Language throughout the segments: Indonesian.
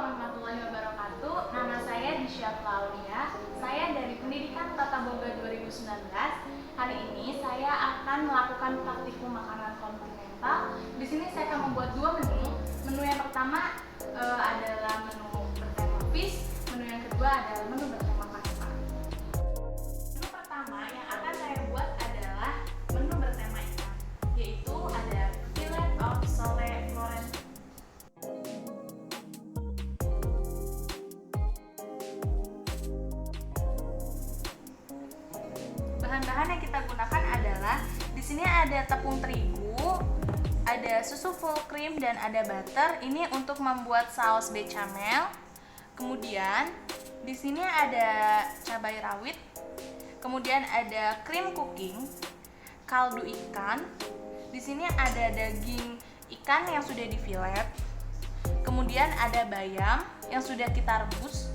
warahmatullahi wabarakatuh. Nama saya Disya Claudia. Saya dari Pendidikan Tata Boga 2019. Hari ini saya akan melakukan praktikum makanan kontinental. Di sini saya akan membuat dua menu. Menu yang pertama adalah menu bertema fish. Menu yang kedua adalah menu bertema pasta. Menu pertama yang akan saya buat adalah menu bertema ikan, yaitu ada fillet of sole Florence. Bahan-bahan yang kita gunakan adalah di sini ada tepung terigu, ada susu full cream dan ada butter. Ini untuk membuat saus bechamel. Kemudian di sini ada cabai rawit. Kemudian ada krim cooking, kaldu ikan. Di sini ada daging ikan yang sudah difilet. Kemudian ada bayam yang sudah kita rebus.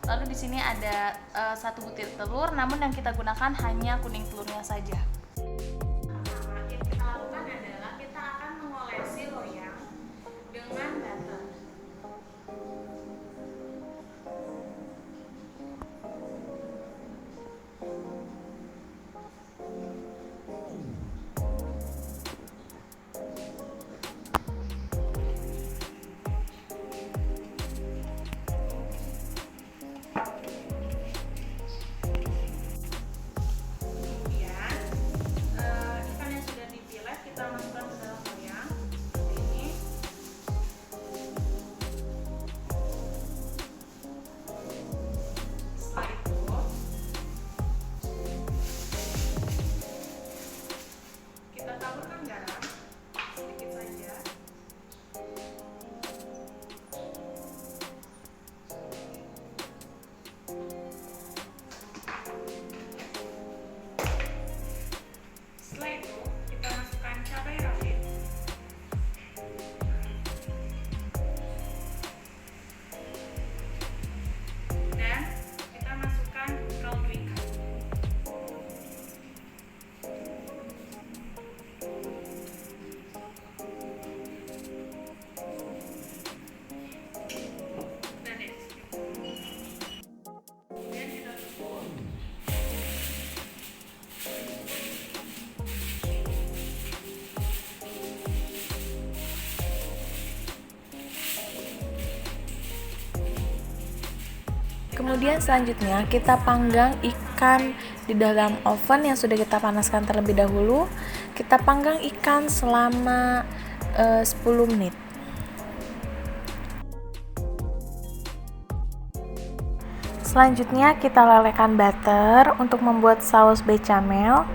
Lalu di sini ada 1 butir telur, namun yang kita gunakan hanya kuning telurnya saja. Pertama yang kita lakukan adalah kita akan mengolesi loyang dengan butter. Kita masukkan ke dalam loyang seperti ini. Setelah itu kita taburkan garam sedikit saja. Setelah itu kita masukkan cabai rawit, dan kita masukkan kaldu ikan. Dan kemudian kita tutup. Kemudian selanjutnya kita panggang ikan di dalam oven yang sudah kita panaskan terlebih dahulu. Kita panggang ikan selama 10 menit. Selanjutnya kita lelehkan butter untuk membuat saus bechamel.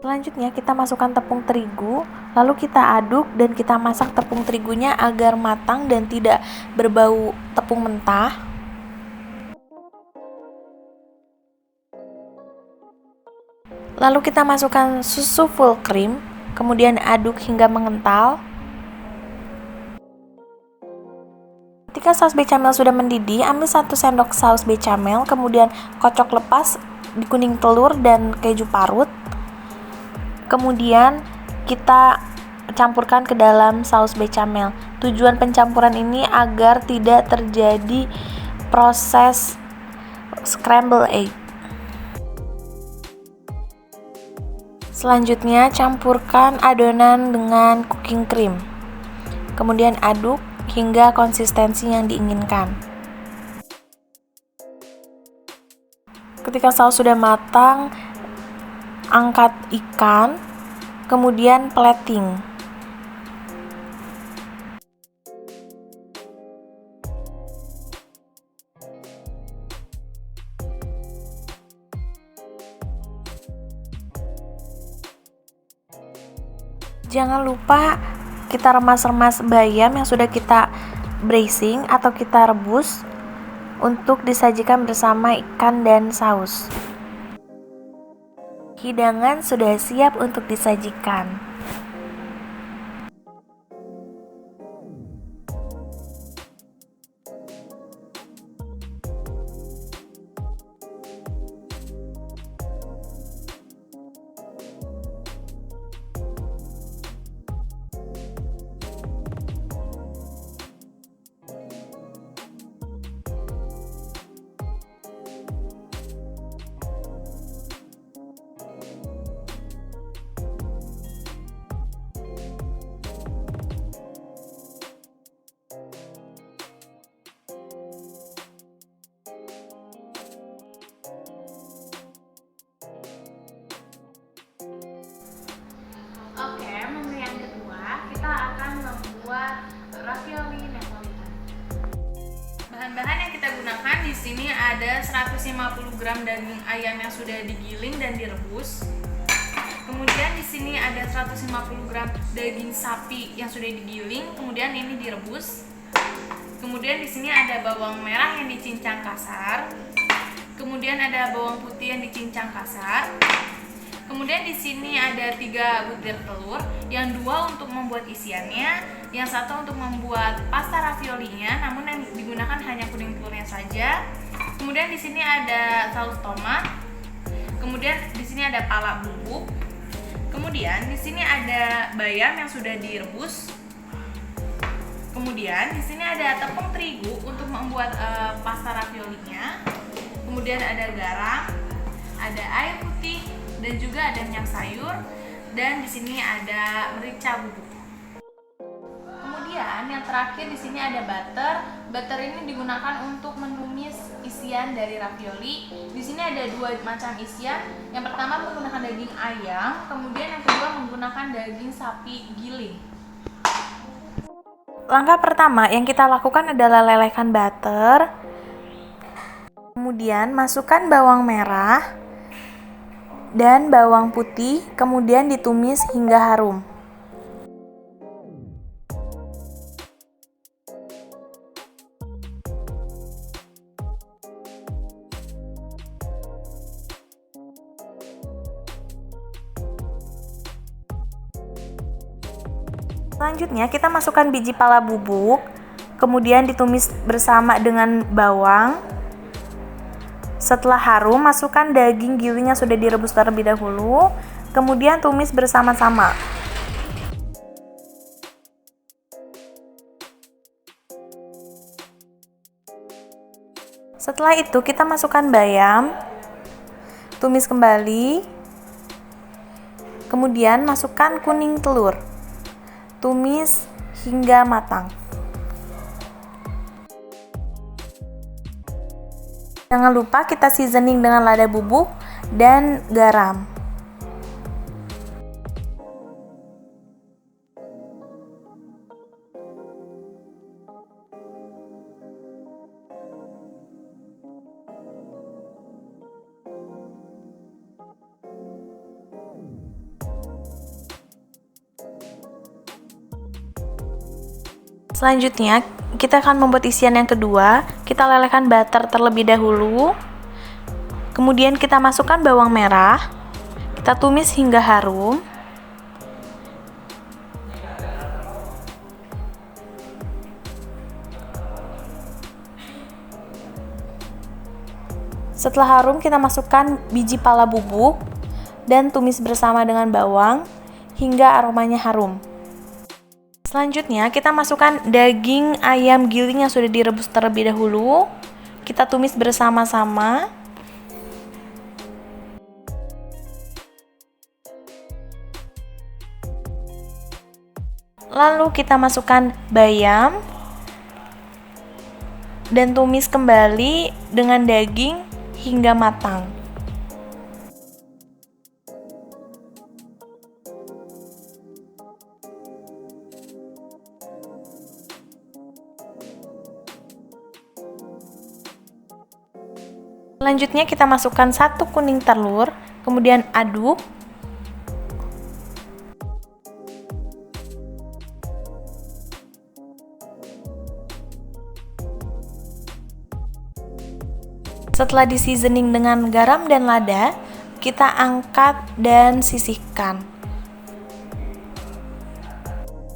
Selanjutnya kita masukkan tepung terigu, lalu kita aduk dan kita masak tepung terigunya agar matang dan tidak berbau tepung mentah. Lalu kita masukkan susu full cream, kemudian aduk hingga mengental. Ketika saus bechamel sudah mendidih, ambil 1 sendok saus bechamel, kemudian kocok lepas di kuning telur dan keju parut. Kemudian kita campurkan ke dalam saus bechamel. Tujuan pencampuran ini agar tidak terjadi proses scramble egg. Selanjutnya campurkan adonan dengan cooking cream. Kemudian aduk hingga konsistensi yang diinginkan. Ketika saus sudah matang, angkat ikan, kemudian plating. Jangan lupa kita remas-remas bayam yang sudah kita braising atau kita rebus untuk disajikan bersama ikan dan saus. Hidangan sudah siap untuk disajikan. Bahan-bahan yang kita gunakan di sini ada 150 gram daging ayam yang sudah digiling dan direbus. Kemudian di sini ada 150 gram daging sapi yang sudah digiling, kemudian ini direbus. Kemudian di sini ada bawang merah yang dicincang kasar. Kemudian ada bawang putih yang dicincang kasar. Kemudian di sini ada 3 butir telur, yang 2 untuk membuat isiannya, yang 1 untuk membuat pasta raviolinya, namun yang digunakan hanya kuning telurnya saja. Kemudian di sini ada saus tomat. Kemudian di sini ada pala bubuk. Kemudian di sini ada bayam yang sudah direbus. Kemudian di sini ada tepung terigu untuk membuat pasta raviolinya. Kemudian ada garam, ada air putih, dan juga ada minyak sayur. Dan di sini ada merica bubuk. Kemudian yang terakhir di sini ada butter. Butter ini digunakan untuk menumis isian dari ravioli. Di sini ada 2 macam isian. Yang pertama menggunakan daging ayam, kemudian yang kedua menggunakan daging sapi giling. Langkah pertama yang kita lakukan adalah lelehkan butter. Kemudian masukkan bawang merah dan bawang putih, kemudian ditumis hingga harum. Selanjutnya kita masukkan biji pala bubuk, kemudian ditumis bersama dengan bawang. Setelah harum, masukkan daging giling yang sudah direbus terlebih dahulu, kemudian tumis bersama-sama. Setelah itu kita masukkan bayam, tumis kembali, kemudian masukkan kuning telur. Tumis hingga matang. Jangan lupa kita seasoning dengan lada bubuk dan garam. Selanjutnya, kita akan membuat isian yang kedua. Kita lelehkan butter terlebih dahulu. Kemudian kita masukkan bawang merah. Kita tumis hingga harum. Setelah harum, kita masukkan biji pala bubuk dan tumis bersama dengan bawang hingga aromanya harum. Selanjutnya, kita masukkan daging ayam giling yang sudah direbus terlebih dahulu. Kita tumis bersama-sama. Lalu kita masukkan bayam dan tumis kembali dengan daging hingga matang. Selanjutnya kita masukkan 1 kuning telur, kemudian aduk. Setelah di-seasoning dengan garam dan lada, kita angkat dan sisihkan.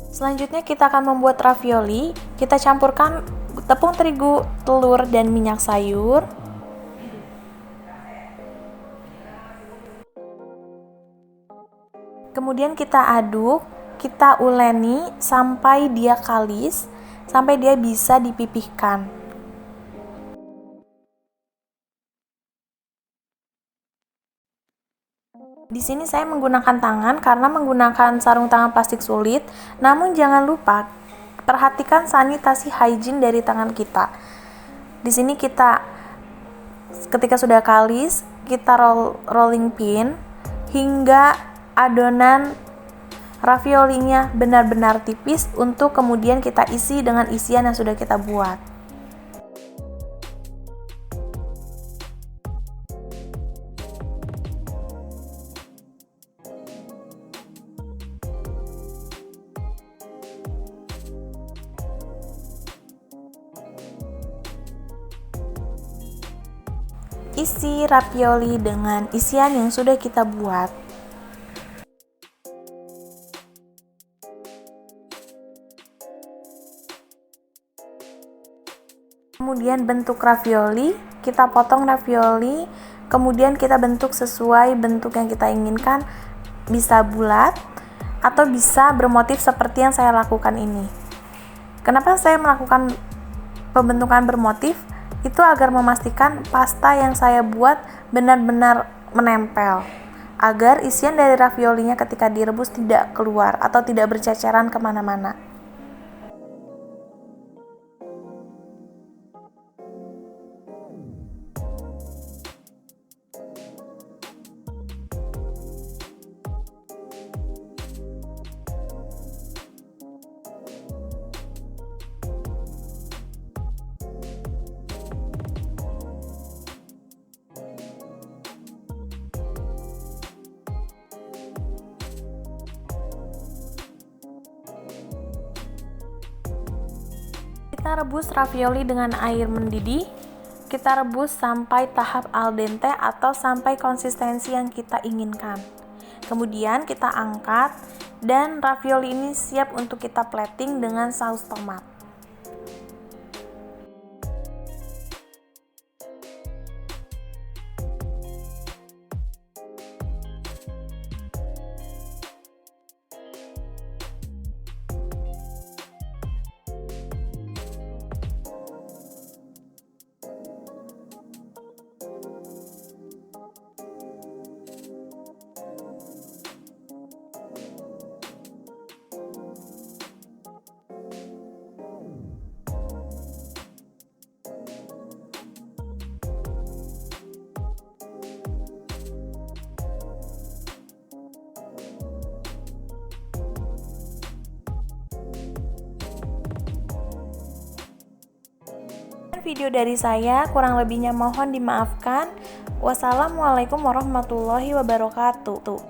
Selanjutnya kita akan membuat ravioli. Kita campurkan tepung terigu, telur, dan minyak sayur. Kemudian kita aduk, kita uleni sampai dia kalis, sampai dia bisa dipipihkan. Di sini saya menggunakan tangan karena menggunakan sarung tangan plastik sulit, namun jangan lupa perhatikan sanitasi hygiene dari tangan kita. Di sini kita ketika sudah kalis, kita rolling pin hingga adonan raviolinya benar-benar tipis untuk kemudian kita isi dengan isian yang sudah kita buat. isi ravioli dengan isian yang sudah kita buat. Kemudian bentuk ravioli, kita potong ravioli, kemudian kita bentuk sesuai bentuk yang kita inginkan, bisa bulat atau bisa bermotif seperti yang saya lakukan ini. Kenapa saya melakukan pembentukan bermotif? Itu agar memastikan pasta yang saya buat benar-benar menempel, agar isian dari raviolinya ketika direbus tidak keluar atau tidak berceceran kemana-mana. Kita rebus ravioli dengan air mendidih. Kita rebus sampai tahap al dente atau sampai konsistensi yang kita inginkan. Kemudian kita angkat dan ravioli ini siap untuk kita plating dengan saus tomat. Video dari saya, kurang lebihnya mohon dimaafkan. Wassalamualaikum warahmatullahi wabarakatuh.